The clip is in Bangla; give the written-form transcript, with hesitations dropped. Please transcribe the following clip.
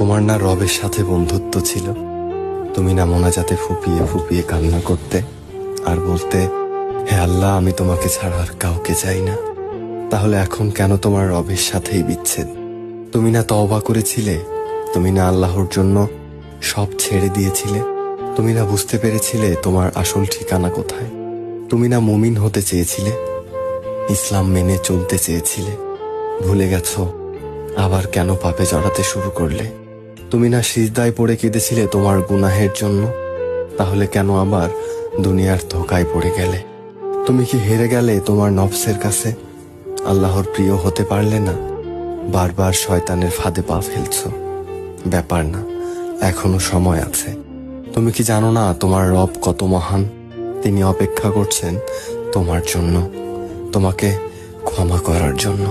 তোমার না রবের সাথে বন্ধুত্ব ছিল? তুমি না মোনাজাতে ফুপিয়ে ফুপিয়ে কান্না করতে আর বলতে, হে আল্লাহ, আমি তোমাকে ছাড়া আর কাউকে চাই না। তাহলে এখন কেন তোমার রবের সাথেই বিচ্ছেদ? তুমি না তওবা করেছিলে? তুমি না আল্লাহর জন্য সব ছেড়ে দিয়েছিলে? তুমি না বুঝতে পেরেছিলে তোমার আসল ঠিকানা কোথায়? তুমি না মুমিন হতে চেয়েছিলে, ইসলাম মেনে চলতে চেয়েছিলে? ভুলে গেছো? আবার কেন পাপে জড়াতে শুরু করলে? তুমি না সিজদায় পড়ে কেঁদেছিলে তোমার গুনাহের জন্য? তাহলে কেন আবার দুনিয়ার ধোকায় পড়ে গেলে? তুমি কি হেরে গেলে তোমার নফসের কাছে? আল্লাহর প্রিয় হতে পারলে না? বারবার শয়তানের ফাঁদে পা ফেলছো। ব্যাপার না, এখনো সময় আছে। তুমি কি জানো না তোমার রব কত মহান? তিনি অপেক্ষা করছেন তোমার জন্য, তোমাকে ক্ষমা করার জন্য।